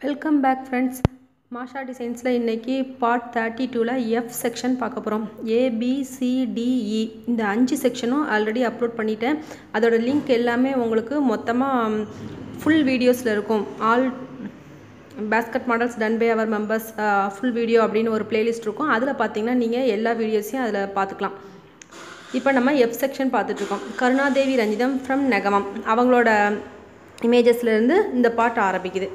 Welcome back friends. Masha Designs la இன்னைக்கு part 32 ல F section பார்க்க போறோம். A B C D E இந்த 5 செக்ஷனும் ஆல்ரெடி அப்லோட் பண்ணிட்டேன். அதோட லிங்க் எல்லாமே உங்களுக்கு மொத்தமா full வீடியோஸ்ல இருக்கும். All basket models done by our members full video அப்படின ஒரு பிளேலிஸ்ட் இருக்கும். அதுல பாத்தீங்கன்னா நீங்க எல்லா வீடியோஸையும் அதுல பாத்துக்கலாம். இப்போ நம்ம F section பார்த்துட்டு இருக்கோம். கருணாதேவி ரஞ்சிதம் from நகமம். அவங்களோட இமேजेसல இருந்து இந்த பார்ட் ஆரம்பிக்குது.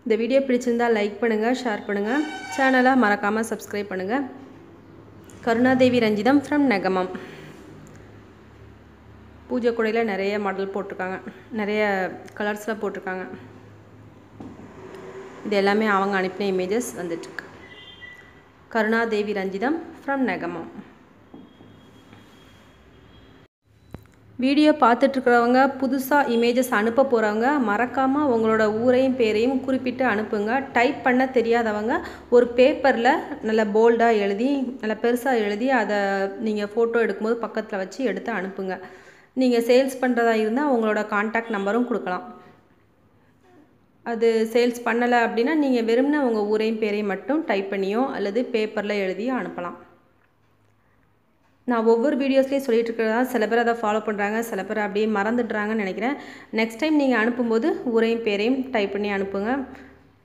இந்த வீடியோ பிடிச்சிருந்தா லைக் பண்ணுங்க, ஷேர் பண்ணுங்க, சேனலை மறக்காம சப்ஸ்கிரைப் பண்ணுங்க. கருணாதேவி ரஞ்சிதம் from நகமம். பூஜை கூடையில நிறைய மாடல் போட்டுருக்காங்க, நிறைய கலர்ஸ்ல போட்டுருக்காங்க. இது எல்லாமே அவங்க அனுப்பின இமேजेस வந்துட்டு இருக்கு. கருணாதேவி ரஞ்சிதம் from நகமம். வீடியோ பார்த்துட்டு இருக்கறவங்க புதுசா இமேजेस அனுப்ப போறவங்க மறக்காம உங்களோட ஊரையும் பேரையும் குறிப்பிட்டு அனுப்புங்க. டைப் பண்ண தெரியாதவங்க ஒரு பேப்பர்ல நல்ல போல்டா எழுதி நல்ல பெருசா எழுதி அத நீங்க போட்டோ எடுக்கும்போது பக்கத்துல வச்சு எடுத்து அனுப்புங்க. நீங்க சேல்ஸ் பண்றதா இருந்தா உங்களோட கான்டாக்ட் நம்பரும் கொடுக்கலாம். அது சேல்ஸ் பண்ணல அப்படினா நீங்க வெறுமனே உங்க ஊரையும் பேரையும் மட்டும் டைப் பண்ணியோ அல்லது பேப்பர்ல எழுதியோ அனுப்பலாம். நான் ஒவ்வொரு வீடியோஸ்லயே சொல்லிட்டு இருக்கறதா சில பேர் அத ஃபாலோ பண்றாங்க, சில பேர் அப்படியே மறந்துடுறாங்கன்னு நினைக்கிறேன். நெக்ஸ்ட் டைம் நீங்க அனுப்பும்போது ஊரையும் பேரையும் டைப் பண்ணி அனுப்புங்க.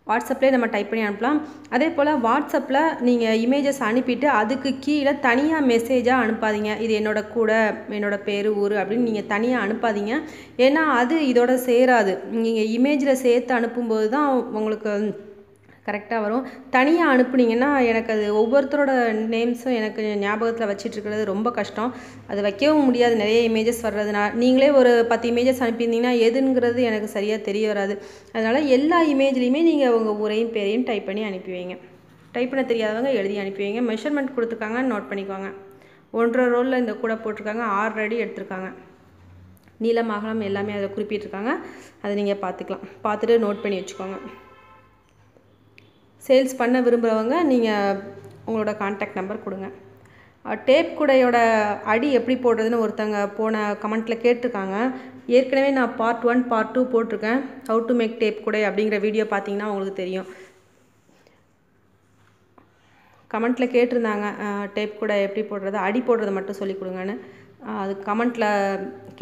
வாட்ஸ்அப்லயே நம்ம டைப் பண்ணி அனுப்பலாம். அதேபோல வாட்ஸ்அப்ல நீங்க இமேजेस அனுப்பிட்டு அதுக்கு கீழ தனியா மெசேஜா அனுப்பாதீங்க. இது என்னோட கூட என்னோட பேரு ஊரு அப்படி நீங்க தனியா அனுப்பாதீங்க. ஏன்னா அது இதோட சேராது. நீங்க இமேஜ்ல சேர்த்து அனுப்பும்போது தான் உங்களுக்கு கரெக்ட்டா வரும். தனியா அனுப்புனீங்கன்னா எனக்கு அது ஒவ்வொருத்தரோட நேம்ஸும் எனக்கு ஞாபகத்துல வச்சிட்டு இருக்கிறது ரொம்ப கஷ்டம். அது வைக்கவும் முடியாது நிறைய இமேजेस வர்றதுனால. நீங்களே ஒரு 10 இமேजेस அனுப்பியிருந்தீங்கன்னா எதுங்கிறது எனக்கு சரியா தெரிய வராது. அதனால எல்லா இமேஜ்லயுமே நீங்க உங்க ஊரையும் பேரையும் டைப் பண்ணி அனுப்பி வைங்க. டைப் பண்ண தெரியாதவங்க எழுதி அனுப்பி வைங்க. மெஷர்மென்ட் கொடுத்திருக்காங்க, நோட் பண்ணிக்கோங்க. 1.5 ரோல்ல இந்த கூட போட்டுருக்காங்க, 6 அடி எடுத்துருக்காங்க. நீளம் அகலம் எல்லாமே அத குறிப்பிட்டிருக்காங்க. அதை நீங்க பார்த்துக்கலாம். பார்த்துட்டு நோட் பண்ணி வச்சுக்கோங்க. சேல்ஸ் பண்ண விரும்புறவங்க நீங்க உங்களோட கான்டாக்ட் நம்பர் கொடுங்க. டேப் கூடையோட அடி எப்படி போடுறதுன்னு ஒருத்தங்க போன கமெண்ட்ல கேட்டிருக்காங்க. ஏற்கனவே நான் பார்ட் 1 பார்ட் 2 போட்டுருக்கேன். how to make டேப் கூடை அப்படிங்கற வீடியோ பாத்தீங்கன்னா உங்களுக்கு தெரியும். கமெண்ட்ல கேட்டிருந்தாங்க டேப் கூடை எப்படி போடுறது, அடி போடுறது மட்டும் சொல்லி கொடுங்கன்னு. அது கமெண்ட்ல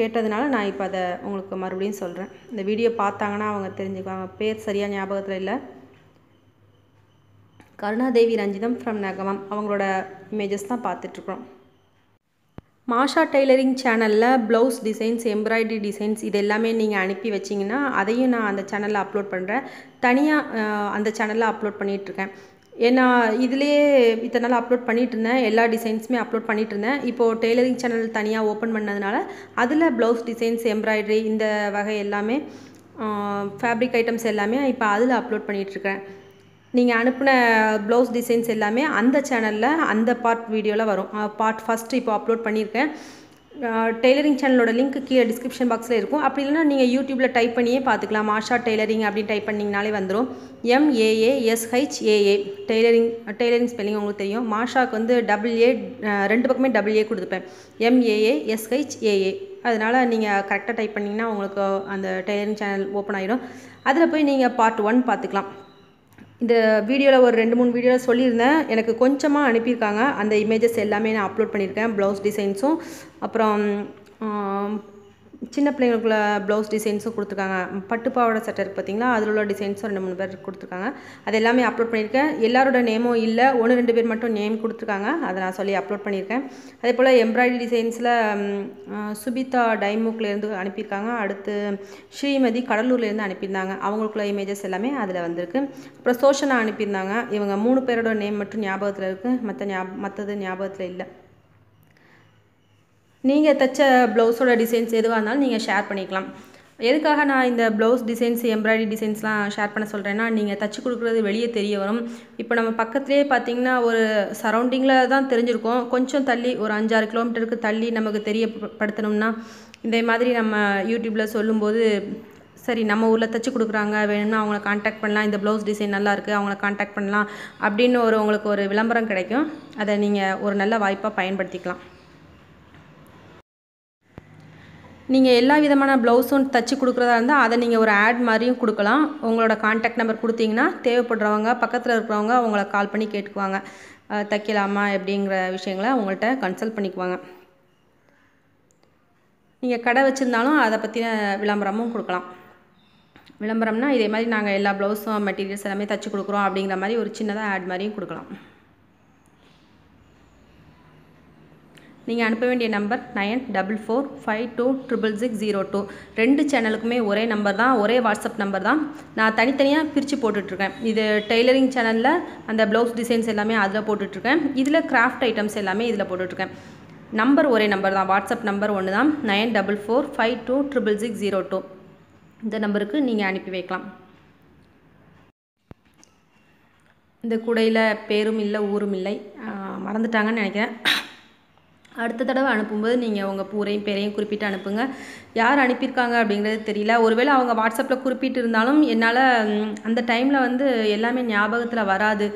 கேட்டதனால நான் இப்ப அத உங்களுக்கு மறுபடியும் சொல்றேன். இந்த வீடியோ பார்த்தாங்கன்னா அவங்க தெரிஞ்சுக்குவாங்க. பேர் சரியா ஞாபகத்துல இல்ல. கருணாதேவி ரஞ்சிதம் from நகமம் அவங்களோட இமேजेस தான் பார்த்துட்டு இருக்கோம். மாஷா டெய்லரிங் சேனல்ல ப்ளவுஸ் டிசைன்ஸ், எம்ப்ராய்டரி டிசைன்ஸ் இது எல்லாமே நீங்க அனுப்பி வச்சீங்கன்னா அதையும் நான் அந்த சேனல்ல அப்லோட் பண்றேன். தனியா அந்த சேனல்ல அப்லோட் பண்ணிட்டு இருக்கேன். ஏன்னா இதுலயே இத்தனை நாள் அப்லோட் பண்ணிட்டு இருந்தேன். எல்லா டிசைன்ஸ்மே அப்லோட் பண்ணிட்டு இருந்தேன். இப்போ டெய்லரிங் சேனல் தனியா ஓபன் பண்ணதுனால அதுல ப்ளவுஸ் டிசைன்ஸ், எம்ப்ராய்டரி இந்த வகை எல்லாமே ஃபேப்ரிக் ஐட்டம்ஸ் எல்லாமே இப்போ அதுல அப்லோட் பண்ணிட்டு இருக்கேன். நீங்க அனுப்புன ப்ளவுஸ் டிசைன்ஸ் எல்லாமே அந்த சேனல்ல அந்த பார்ட் வீடியோல வரும். பார்ட் ஃபர்ஸ்ட் இப்போ அப்லோட் பண்ணிருக்கேன். டெய்லரிங் சேனலோட லிங்க் கீழ டிஸ்கிரிப்ஷன் பாக்ஸ்ல இருக்கும். அப்படி இல்லனா நீங்க YouTubeல டைப் பண்ணியே பார்த்துக்கலாம். மாஷா டெய்லரிங் அப்படி டைப் பண்ணீங்கனாலே வந்துரும். MAASHAA டெய்லரிங் ஸ்பெல்லிங் உங்களுக்கு தெரியும். மாஷாக்கு வந்து டபுள் ஏ ரெண்டு பக்கமே டபுள் ஏ கொடுத்துப்பேன். MAASHAA அதனால நீங்க கரெக்ட்டா டைப் பண்ணீங்கன்னா உங்களுக்கு அந்த டெய்லரிங் சேனல் ஓபன் ஆயிடும். அதுல போய் நீங்க பார்ட் 1 பார்த்துக்கலாம். இந்த வீடியோல ஒரு 2-3 வீடியோல சொல்லியிருந்தேன். எனக்கு கொஞ்சமா அனுப்பியிருக்காங்க. அந்த இமேजेस எல்லாமே நான் அப்லோட் பண்ணிருக்கேன். ப்ளவுஸ் டிசைன்ஸும் அப்புறம் சின்ன பிள்ளைகளுக்குள்ள ப்ளவுஸ் டிசைன்ஸும் கொடுத்திருக்காங்க. பட்டு பாவாடை சட்டை இருக்கு பாத்தீங்களா, அதுல உள்ள டிசைன்ஸும் 2-3 பேர் கொடுத்திருக்காங்க. அது எல்லாமே அப்லோட் பண்ணிருக்கேன். எல்லாரோட நேமும் இல்ல, 1-2 பேர் மட்டும் நேம் கொடுத்திருக்காங்க. அத நான் சொல்லி அப்லோட் பண்ணிருக்கேன். அதேபோல எம்ப்ராய்டரி டிசைன்ஸ்ல சுபிதா டைமுக்ல இருந்து அனுப்பியிருக்காங்க. அடுத்து ஸ்ரீமதி கடலூர்ல இருந்து அனுப்பியிருந்தாங்க. அவங்களுக்குள்ள இமேजेस எல்லாமே அதுல வந்திருக்கு. அப்புறம் சோஷனா அனுப்பியிருந்தாங்க. இவங்க 3 பேரோட நேம் மட்டும் ஞாபகத்துல இருக்கு. மத்தது ஞாபகத்துல இல்ல. நீங்க தச்ச ப்ளவுஸோட டிசைன்ஸ் எதுவா இருந்தாலும் நீங்க ஷேர் பண்ணிக்கலாம். எதுக்காக நான் இந்த ப்ளவுஸ் டிசைன்ஸ், எம்ப்ராய்டரி டிசைன்ஸ்லாம் ஷேர் பண்ண சொல்றேன்னா நீங்க தச்சு கொடுக்கிறது வெளியே தெரிய வரும். இப்போ நம்ம பக்கத்துலயே பாத்தீங்கன்னா ஒரு சரவுண்டிங்ல தான் தெரிஞ்சிருக்கும். கொஞ்சம் தள்ளி ஒரு 5-6 கிலோமீட்டருக்கு தள்ளி நமக்கு தெரியப்படுத்தணும்னா இந்த மாதிரி நம்ம YouTubeல சொல்லும்போது சரி நம்ம ஊர்ல தச்சு கொடுக்குறாங்க, வேணும்னா அவங்கள கான்டாக்ட் பண்ணலாம், இந்த ப்ளவுஸ் டிசைன் நல்லா இருக்கு அவங்கள கான்டாக்ட் பண்ணலாம் அப்படின்னு உங்களுக்கு ஒரு விளம்பரம் கிடைக்கும். அதை நீங்க ஒரு நல்ல வாய்ப்பா பயன்படுத்திக்கலாம். நீங்கள் எல்லா விதமான ப்ளவுஸும் தச்சு கொடுக்குறதா இருந்தால் அதை நீங்கள் ஒரு ஆட் மாதிரியும் கொடுக்கலாம். உங்களோட கான்டாக்ட் நம்பர் கொடுத்தீங்கன்னா தேவைப்படுறவங்க பக்கத்தில் இருக்கிறவங்க உங்களை கால் பண்ணி கேட்டுக்குவாங்க, தைக்கலாமா எப்படிங்கிற விஷயங்களை உங்கள்கிட்ட கன்சல்ட் பண்ணிக்குவாங்க. நீங்கள் கடை வச்சுருந்தாலும் அதை பற்றின விளம்பரமும் கொடுக்கலாம். விளம்பரம்னா இதே மாதிரி நாங்கள் எல்லா ப்ளவுஸும் மெட்டீரியல்ஸ் எல்லாமே தைச்சி கொடுக்குறோம் அப்படிங்கிற மாதிரி ஒரு சின்னதாக ஆட் மாதிரியும் கொடுக்கலாம். நீங்கள் அனுப்ப வேண்டிய நம்பர் 9445266602. 2 சேனலுக்குமே ஒரே நம்பர் தான், ஒரே வாட்ஸ்அப் நம்பர் தான். நான் தனித்தனியாக பிரித்து போட்டுட்ருக்கேன். இது டெய்லரிங் சேனலில் அந்த ப்ளவுஸ் டிசைன்ஸ் எல்லாமே அதில் போட்டுட்ருக்கேன். இதில் கிராஃப்ட் ஐட்டம்ஸ் எல்லாமே இதில் போட்டுட்ருக்கேன். நம்பர் ஒரே நம்பர் தான், வாட்ஸ்அப் நம்பர் ஒன்று தான், 9445266602. இந்த நம்பருக்கு நீங்கள் அனுப்பி வைக்கலாம். இந்த கூடையில் பேரும் இல்லை ஊரும் இல்லை, மறந்துட்டாங்கன்னு நினைக்கிறேன். அடுத்த தடவை அனுப்பும்போது நீங்கள் உங்கள் ஊரையும் பேரையும் குறிப்பிட்டு அனுப்புங்க. யார் அனுப்பியிருக்காங்க அப்படிங்கிறது தெரியல. ஒருவேளை அவங்க வாட்ஸ்அப்பில் குறிப்பிட்டு இருந்தாலும் என்னால் அந்த டைமில் வந்து எல்லாமே ஞாபகத்தில் வராது.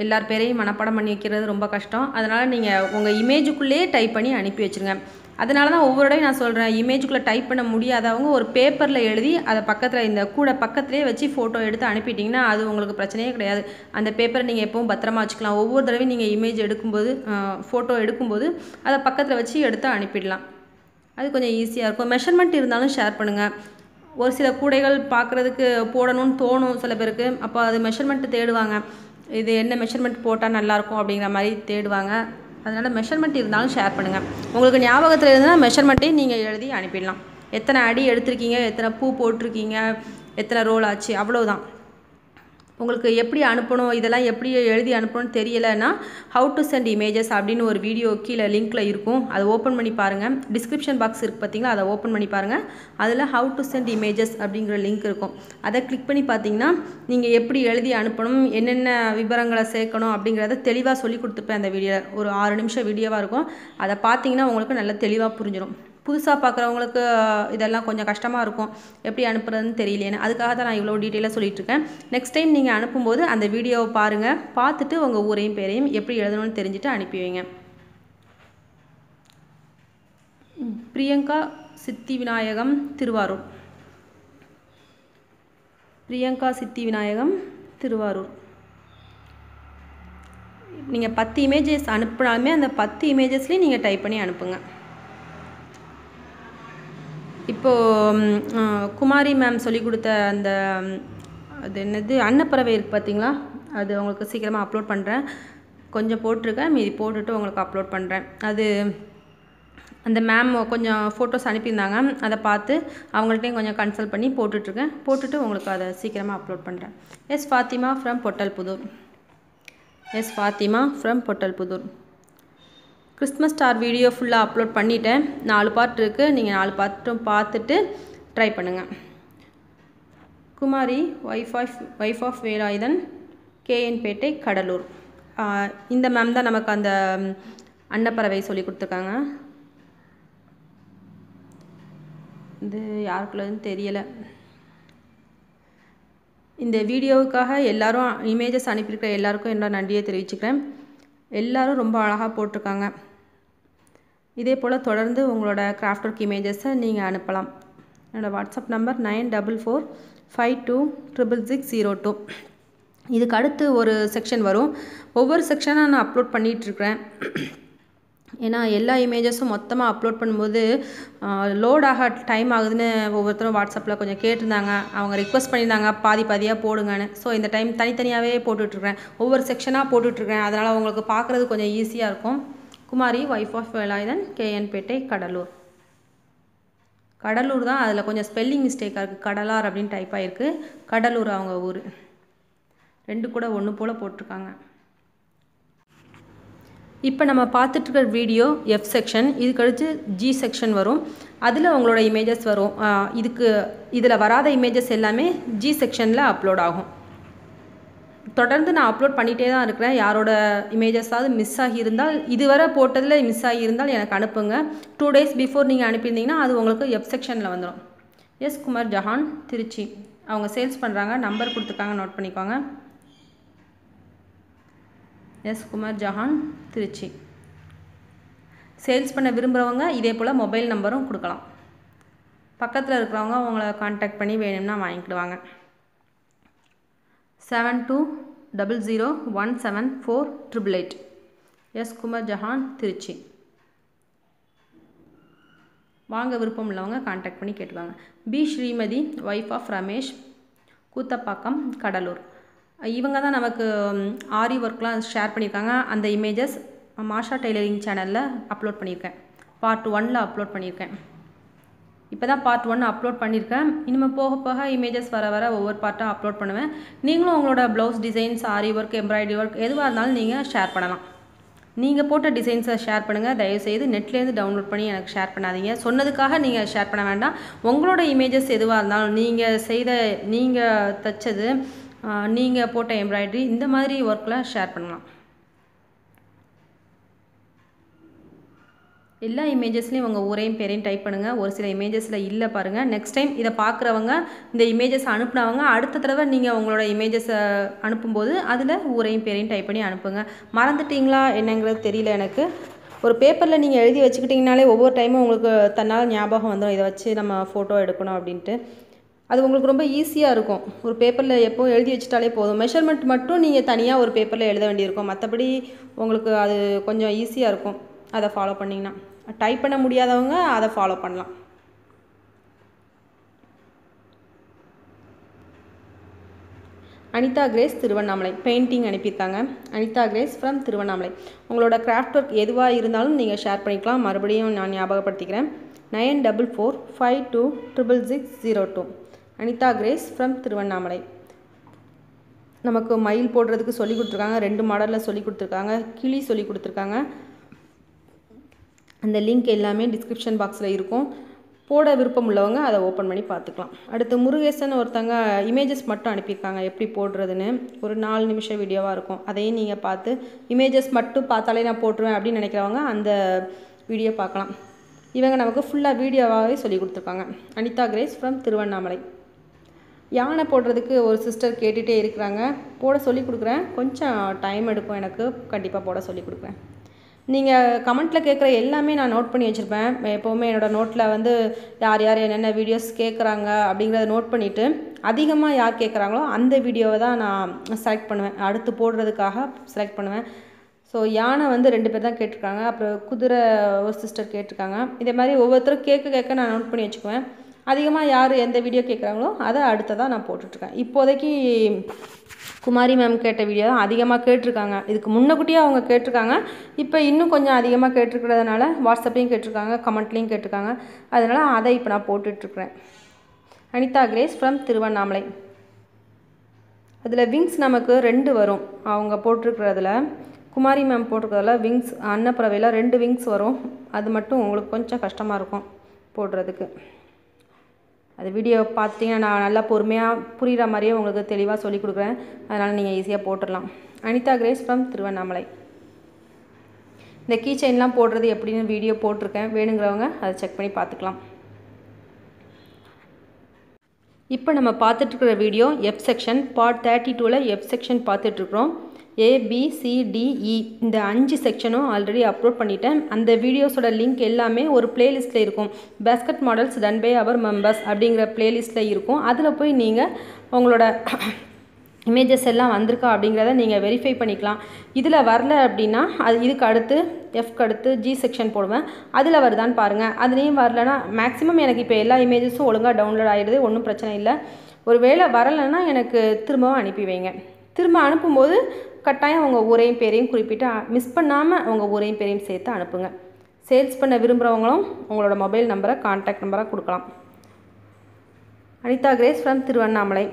எல்லார் பேரையும் மனப்பாடம் பண்ணி வைக்கிறது ரொம்ப கஷ்டம். அதனால் நீங்கள் உங்கள் இமேஜுக்குள்ளேயே டைப் பண்ணி அனுப்பி வச்சுருங்க. அதனால தான் ஒவ்வொருடையும் நான் சொல்கிறேன், இமேஜுக்குள்ளே டைப் பண்ண முடியாதவங்க ஒரு பேப்பரில் எழுதி அதை பக்கத்தில் இந்த கூட பக்கத்துலேயே வச்சு ஃபோட்டோ எடுத்து அனுப்பிட்டிங்கன்னா அது உங்களுக்கு பிரச்சனையே கிடையாது. அந்த பேப்பரை நீங்கள் எப்பவும் பத்திரமா வச்சுக்கலாம். ஒவ்வொரு தடவையும் நீங்கள் இமேஜ் எடுக்கும்போது ஃபோட்டோ எடுக்கும்போது அதை பக்கத்தில் வச்சு எடுத்து அனுப்பிடலாம். அது கொஞ்சம் ஈஸியாக இருக்கும். மெஷர்மெண்ட் இருந்தாலும் ஷேர் பண்ணுங்கள். ஒரு சில கூடைகள் பார்க்குறதுக்கு போடணும்னு தோணும் சில பேருக்கு. அப்போ அது மெஷர்மெண்ட்டு தேடுவாங்க, இது என்ன மெஷர்மெண்ட் போட்டால் நல்லாயிருக்கும் அப்படிங்கிற மாதிரி தேடுவாங்க. அதனால் மெஷர்மெண்ட் இருந்தாலும் ஷேர் பண்ணுங்கள். உங்களுக்கு ஞாபகத்தில் இருந்தால் மெஷர்மெண்ட்டையும் நீங்கள் எழுதி அனுப்பிடலாம். எத்தனை அடி எடுத்திருக்கீங்க, எத்தனை பூ போட்டிருக்கீங்க, எத்தனை ரோல் ஆச்சு, அவ்வளோதான். உங்களுக்கு எப்படி அனுப்பணும், இதெல்லாம் எப்படி எழுதி அனுப்பணும்னு தெரியலைன்னா ஹவு டு சென்ட் இமேஜஸ் அப்படின்னு ஒரு வீடியோ கீழே லிங்க்கில் இருக்கும். அதை ஓப்பன் பண்ணி பாருங்கள். டிஸ்கிரிப்ஷன் பாக்ஸ் இருக்குது பார்த்தீங்களா, அதை ஓப்பன் பண்ணி பாருங்கள். அதில் ஹவு டு சென்ட் இமேஜஸ் அப்படிங்கிற லிங்க் இருக்கும். அதை கிளிக் பண்ணி பார்த்தீங்கன்னா நீங்கள் எப்படி எழுதி அனுப்பணும், என்னென்ன விவரங்களை சேர்க்கணும் அப்படிங்கிறத தெளிவாக சொல்லி கொடுத்துருப்பேன். அந்த வீடியோ ஒரு 6 நிமிஷம் வீடியோவாக இருக்கும். அதை பார்த்தீங்கன்னா உங்களுக்கு நல்ல தெளிவாக புரிஞ்சிடும். புதுசாக பார்க்குறவங்களுக்கு இதெல்லாம் கொஞ்சம் கஷ்டமாக இருக்கும், எப்படி அனுப்புறதுன்னு தெரியலேன்னு. அதுக்காக தான் நான் இவ்வளோ டீட்டெயிலாக சொல்லிகிட்ருக்கேன். நெக்ஸ்ட் டைம் நீங்கள் அனுப்பும்போது அந்த வீடியோவை பாருங்கள், பார்த்துட்டு உங்கள் ஊரையும் பேரையும் எப்படி எழுதணும்னு தெரிஞ்சுட்டு அனுப்பி வைங்க. பிரியங்கா சித்தி விநாயகம், திருவாரூர். பிரியங்கா சித்தி விநாயகம், திருவாரூர். நீங்கள் 10 இமேஜஸ் அனுப்பினாலுமே அந்த 10 இமேஜஸ்லேயும் நீங்கள் டைப் பண்ணி அனுப்புங்க. இப்போது குமாரி மேம் சொல்லி கொடுத்த அந்த அது என்னது அன்னப்பறவை இருக்குது பார்த்தீங்களா, அது உங்களுக்கு சீக்கிரமாக அப்லோட் பண்ணுறேன். கொஞ்சம் போட்டிருக்கேன், மீதி போட்டுட்டு உங்களுக்கு அப்லோட் பண்ணுறேன். அது அந்த மேம் கொஞ்சம் ஃபோட்டோஸ் அனுப்பியிருந்தாங்க, அதை பார்த்து அவங்கள்ட்டையும் கொஞ்சம் கன்சல்ட் பண்ணி போட்டுட்ருக்கேன். போட்டுட்டு உங்களுக்கு அதை சீக்கிரமாக அப்லோட் பண்ணுறேன். S Fathima from Pottalpudur. S Fathima from Pottalpudur. Christmas star video ஃபுல்லாக அப்லோட் பண்ணிட்டேன். 4 பார்ட் இருக்குது. நீங்கள் 4 பார்ட்டும் பார்த்துட்டு ட்ரை பண்ணுங்கள். குமாரி ஒய்ஃப் ஆஃப் வேலாயுதன், கேஎன்பேட்டை, கடலூர். இந்த மேம் தான் நமக்கு அந்த அன்னப்பறவை சொல்லி கொடுத்துருக்காங்க. இது யாருக்குள்ளதுன்னு தெரியலை. இந்த வீடியோவுக்காக எல்லோரும் இமேஜஸ் அனுப்பியிருக்கிற எல்லாருக்கும் என்னோட நன்றியை தெரிவிச்சுக்கிறேன். எல்லோரும் ரொம்ப அழகாக போட்டிருக்காங்க. இதே போல் தொடர்ந்து உங்களோட கிராஃப்ட் ஒர்க் இமேஜஸை நீங்கள் அனுப்பலாம். என்னோடய வாட்ஸ்அப் நம்பர் 9445266602. இதுக்கு அடுத்து ஒரு செக்ஷன் வரும். ஒவ்வொரு செக்ஷனாக நான் அப்லோட் பண்ணிகிட்ருக்கிறேன். ஏன்னா எல்லா இமேஜஸும் மொத்தமாக அப்லோட் பண்ணும்போது லோட் ஆக டைம் ஆகுதுன்னு ஒவ்வொருத்தரும் வாட்ஸ்அப்பில் கொஞ்சம் கேட்டிருந்தாங்க. அவங்க ரிக்வஸ்ட் பண்ணியிருந்தாங்க பாதியாக போடுங்கன்னு. ஸோ இந்த டைம் தனித்தனியாகவே போட்டுட்ருக்கிறேன், ஒவ்வொரு செக்ஷனாக போட்டுட்ருக்கிறேன். அதனால் உங்களுக்கு பார்க்குறது கொஞ்சம் ஈஸியாக இருக்கும். குமாரி ஒய்ஃப் ஆஃப் வேலாயுதன், கேஎன்பேட்டை, கடலூர். கடலூர் தான், அதில் கொஞ்சம் ஸ்பெல்லிங் மிஸ்டேக்காக இருக்குது. கடலார் அப்படின்னு டைப் ஆகிருக்கு. கடலூர் அவங்க ஊர். 2 கூட ஒன்று போல் போட்டிருக்காங்க. இப்போ நம்ம பார்த்துட்ருக்கிற வீடியோ எஃப் செக்ஷன். இதுக்கு அடுத்து ஜி செக்ஷன் வரும். அதில் உங்களோட இமேஜஸ் வரும். இதில் வராத இமேஜஸ் எல்லாமே ஜி செக்ஷனில் அப்லோட் ஆகும். தொடர்ந்து நான் அப்லோட் பண்ணிகிட்டே தான் இருக்கிறேன். யாரோட இமேஜஸாவது மிஸ் ஆகியிருந்தால், இதுவரை போட்டதில் மிஸ் ஆகியிருந்தால் எனக்கு அனுப்புங்க. 2 days பிஃபோர் நீங்கள் அனுப்பியிருந்தீங்கன்னா அது உங்களுக்கு எஃப் செக்ஷனில் வந்துடும். எஸ் குமார் ஜஹான், திருச்சி. அவங்க சேல்ஸ் பண்ணுறாங்க, நம்பர் கொடுத்துருக்காங்க, நோட் பண்ணிக்கோங்க. எஸ் குமார் ஜஹான், திருச்சி. சேல்ஸ் பண்ண விரும்புகிறவங்க இதே போல் மொபைல் நம்பரும் கொடுக்கலாம். பக்கத்தில் இருக்கிறவங்க உங்களை காண்டாக்ட் பண்ணி வேணும்னா வாங்கிக்கிடுவாங்க. 7200174888. எஸ் குமார் ஜஹான், திருச்சி. வாங்க விருப்பம் உள்ளவங்க காண்டாக்ட் பண்ணி கேட்டுவாங்க. P Srimathi, wife of Ramesh, Koothappakkam, Cuddalore. இவங்க தான் நமக்கு ஆரி ஒர்க்லாம் ஷேர் பண்ணியிருக்காங்க. அந்த இமேஜஸ் மாஷா டெய்லரிங் சேனலில் அப்லோட் பண்ணியிருக்கேன். பார்ட் 1ல் அப்லோட் பண்ணியிருக்கேன். இப்போ தான் பார்ட் 1 அப்லோட் பண்ணியிருக்கேன். இனிமேல் போக போக இமேஜஸ் வர வர ஒவ்வொரு பார்ட்டாக அப்லோட் பண்ணுவேன். நீங்களும் உங்களோட ப்ளவுஸ் டிசைன்ஸ், ஆரி ஒர்க், எம்ப்ராய்டரி ஒர்க் எதுவாக இருந்தாலும் நீங்கள் ஷேர் பண்ணலாம். நீங்கள் போட்ட டிசைன்ஸை ஷேர் பண்ணுங்கள். தயவுசெய்து நெட்லேருந்து டவுன்லோட் பண்ணி எனக்கு ஷேர் பண்ணாதீங்க. சொன்னதுக்காக நீங்கள் ஷேர் பண்ண வேண்டாம். உங்களோட இமேஜஸ் எதுவாக இருந்தாலும், நீங்கள் தைச்சது, நீங்கள் போட்ட எம்ப்ராய்டரி, இந்த மாதிரி ஒர்க்கில் ஷேர் பண்ணலாம். எல்லா இமேஜஸ்லையும் உங்கள் ஊரையும் பேரையும் டைப் பண்ணுங்கள். ஒரு சில இமேஜஸில் இல்லை பாருங்கள். நெக்ஸ்ட் டைம் இதை பார்க்குறவங்க, இந்த இமேஜஸ் அனுப்புனவங்க அடுத்த தடவை நீங்கள் உங்களோட இமேஜஸை அனுப்பும்போது அதில் ஊரையும் பேரையும் டைப் பண்ணி அனுப்புங்க. மறந்துட்டிங்களா என்னங்கிறது தெரியல எனக்கு. ஒரு பேப்பரில் நீங்கள் எழுதி வச்சுக்கிட்டிங்கனாலே ஒவ்வொரு டைமும் உங்களுக்கு தன்னால் ஞாபகம் வந்துடும், இதை வச்சு நம்ம ஃபோட்டோ எடுக்கணும் அப்படின்ட்டு. அது உங்களுக்கு ரொம்ப ஈஸியாக இருக்கும். ஒரு பேப்பரில் எப்போவும் எழுதி வச்சுட்டாலே போதும். மெஷர்மெண்ட் மட்டும் நீங்கள் தனியாக ஒரு பேப்பரில் எழுத வேண்டியிருக்கும். மற்றபடி உங்களுக்கு அது கொஞ்சம் ஈஸியாக இருக்கும் அதை ஃபாலோ பண்ணிங்கன்னா. டைப் பண்ண முடியாதவங்க அதை ஃபாலோ பண்ணலாம். அனிதா கிரேஸ், திருவண்ணாமலை. பெயிண்டிங் அனுப்பியிருக்காங்க. Anitha Grace from Tiruvannamalai. உங்களோட கிராஃப்ட் ஒர்க் எதுவாக இருந்தாலும் நீங்கள் ஷேர் பண்ணிக்கலாம். மறுபடியும் நான் ஞாபகப்படுத்திக்கிறேன். 9445266602. Anitha Grace from Tiruvannamalai. நமக்கு மயில் போடுறதுக்கு சொல்லி கொடுத்துருக்காங்க. 2 மாடலில் சொல்லி கொடுத்துருக்காங்க. கிளி சொல்லி கொடுத்துருக்காங்க. அந்த லிங்க் எல்லாமே டிஸ்கிரிப்ஷன் பாக்ஸில் இருக்கும். போட விருப்பம் உள்ளவங்க அதை ஓப்பன் பண்ணி பார்த்துக்கலாம். அடுத்து முருகேசன் ஒருத்தங்க இமேஜஸ் மட்டும் அனுப்பியிருக்காங்க, எப்படி போடுறதுன்னு. ஒரு 4 நிமிஷம் வீடியோவாக இருக்கும். அதையும் நீங்கள் பார்த்து இமேஜஸ் மட்டும் பார்த்தாலே நான் போட்டுருவேன் அப்படின்னு நினைக்கிறவங்க அந்த வீடியோ பார்க்கலாம். இவங்க நமக்கு ஃபுல்லாக வீடியோவாகவே சொல்லி கொடுத்துருக்காங்க. Anitha Grace from Tiruvannamalai. யானை போடுறதுக்கு ஒரு சிஸ்டர் கேட்டுகிட்டே இருக்கிறாங்க. போட சொல்லி கொடுக்குறேன். கொஞ்சம் டைம் எடுக்கும் எனக்கு. கண்டிப்பாக போட சொல்லி கொடுக்குறேன். நீங்கள் கமெண்ட்டில் கேட்குற எல்லாமே நான் நோட் பண்ணி வச்சுருப்பேன். எப்போவுமே என்னோடய நோட்டில் வந்து யார் யார் என்னென்ன வீடியோஸ் கேட்குறாங்க அப்படிங்கிறத நோட் பண்ணிவிட்டு அதிகமாக யார் கேட்குறாங்களோ அந்த வீடியோவை தான் நான் செலக்ட் பண்ணுவேன். அடுத்து போடுறதுக்காக செலக்ட் பண்ணுவேன். ஸோ யானை வந்து 2 பேர் தான் கேட்டிருக்காங்க. அப்புறம் குதிரை ஒரு சிஸ்டர் கேட்டிருக்காங்க. இதே மாதிரி ஒவ்வொருத்தரும் கேட்க நான் நோட் பண்ணி வச்சுக்குவேன். அதிகமாக யார் எந்த வீடியோ கேட்குறாங்களோ அதை அடுத்ததாக நான் போட்டுட்ருக்கேன். இப்போதைக்கு குமாரி மேம் கேட்ட வீடியோ தான் அதிகமாக கேட்டிருக்காங்க. இதுக்கு முன்னக்கூட்டியே அவங்க கேட்டிருக்காங்க. இப்போ இன்னும் கொஞ்சம் அதிகமாக கேட்டிருக்கிறதுனால வாட்ஸ்அப்லேயும் கேட்டிருக்காங்க, கமெண்ட்லேயும் கேட்டிருக்காங்க. அதனால் அதை இப்போ நான் போட்டுட்ருக்குறேன். Anitha Grace from Tiruvannamalai. அதில் விங்ஸ் நமக்கு 2 வரும். அவங்க போட்டிருக்கிறதுல, குமாரி மேம் போட்டிருக்கிறதுல விங்ஸ் அன்னப்பறவையில் 2 விங்ஸ் வரும். அது மட்டும் உங்களுக்கு கொஞ்சம் கஷ்டமாக இருக்கும் போடுறதுக்கு. அது வீடியோ பார்த்துட்டிங்கன்னா நான் நல்லா பொறுமையாக புரிகிற மாதிரியே உங்களுக்கு தெளிவாக சொல்லிக் கொடுக்குறேன். அதனால் நீங்கள் ஈஸியாக போட்டுடலாம். Anitha Grace from Tiruvannamalai. இந்த கீ செயின்லாம் போடுறது எப்படின்னு வீடியோ போட்டிருக்கேன். வேணுங்கிறவங்க அதை செக் பண்ணி பார்த்துக்கலாம். இப்போ நம்ம பார்த்துட்ருக்கிற வீடியோ எஃப் செக்ஷன் பார்ட் 32ல் எஃப் செக்ஷன் பார்த்துட்ருக்குறோம். ABCDE இந்த 5 செக்ஷனும் ஆல்ரெடி அப்லோட் பண்ணிட்டேன். அந்த வீடியோஸோட லிங்க் எல்லாமே ஒரு பிளேலிஸ்ட்டில் இருக்கும். Basket models done by our members அப்படிங்கிற பிளேலிஸ்ட்டில் இருக்கும். அதில் போய் நீங்கள் உங்களோட இமேஜஸ் எல்லாம் வந்திருக்கா அப்படிங்கிறத நீங்கள் வெரிஃபை பண்ணிக்கலாம். இதில் வரல அப்படின்னா இதுக்கு அடுத்து எஃப்க்கு அடுத்து G செக்ஷன் போடுவேன். அதில் வருதான்னு பாருங்கள். அதுலேயும் வரலன்னா மேக்ஸிமம் எனக்கு இப்போ எல்லா இமேஜஸும் ஒழுங்காக டவுன்லோட் ஆகிடுது. ஒன்றும் பிரச்சனை இல்லை. ஒரு வேளை வரலைன்னா எனக்கு திரும்பவும் அனுப்பி வைங்க. திரும்ப அனுப்பும்போது கட்டாயம் உங்கள் ஊரையும் பேரையும் குறிப்பிட்டு மிஸ் பண்ணாமல் உங்கள் ஊரையும் பேரையும் சேர்த்து அனுப்புங்க. சேல்ஸ் பண்ண விரும்புகிறவங்களும் உங்களோட மொபைல் நம்பரை கான்டாக்ட் நம்பராக கொடுக்கலாம். Anitha Grace from Tiruvannamalai.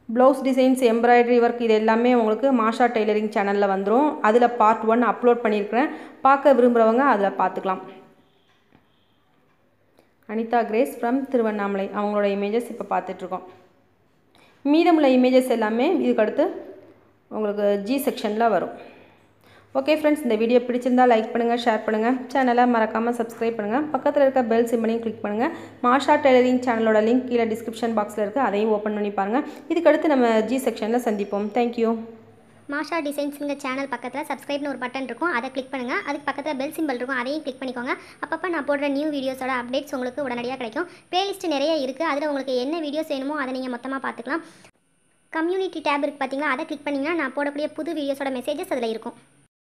Blouse designs, embroidery work இது எல்லாமே உங்களுக்கு மாஷா டெய்லரிங் சேனலில் வந்துடும். அதில் பார்ட் 1 அப்லோட் பண்ணியிருக்கிறேன். பார்க்க விரும்புகிறவங்க அதில் பார்த்துக்கலாம். Anitha Grace from Tiruvannamalai. அவங்களோட இமேஜஸ் இப்போ பார்த்துட்ருக்கோம். மீதமுள்ள இமேஜஸ் எல்லாமே இதுக்கு அடுத்து உங்களுக்கு G செக்ஷனில் வரும். ஓகே ஃப்ரெண்ட்ஸ், இந்த வீடியோ பிடிச்சிருந்தால் லைக் பண்ணுங்கள், ஷேர் பண்ணுங்கள். சேனலை மறக்காமல் சப்ஸ்கிரைப் பண்ணுங்கள். பக்கத்தில் இருக்க பெல் சிம்பனையும் கிளிக் பண்ணுங்கள். மாஷா டெய்லரிங் சேனலோட லிங்க் கீழே டிஸ்கிரிப்ஷன் பாக்ஸில் இருக்குது. அதையும் ஓப்பன் பண்ணி பாருங்கள். இதுக்கடுத்து நம்ம G செக்ஷனில் சந்திப்போம். தேங்க்யூ. மாஷா டிசைன்ஸுங்க சேனல் பக்கத்தில் சப்ஸ்கிரைப்னு ஒரு பட்டன் இருக்கும், அதை கிளிக் பண்ணுங்கள். அதுக்கு பக்கத்தில் பெல் சிம்பிள் இருக்கும், அதையும் கிளிக் பண்ணிக்கோங்க. அப்பப்போ நான் போடுற நியூ வீடியோஸோட அப்டேட்ஸ் உங்களுக்கு உடனடியாக கிடைக்கும். பிளேலிஸ்ட் நிறைய இருக்குது, அதில் உங்களுக்கு என்ன வீடியோஸ் வேணுமோ அதை நீங்கள் மொத்தமாக பார்த்துக்கலாம். கம்யூனிட்டி டேப் இருக்குது பார்த்தீங்களா, அதை கிளிக் பண்ணிங்கன்னா நான் போடக்கூடிய புது வீடியோஸோட மெசேஜஸ் அதில் இருக்கும்.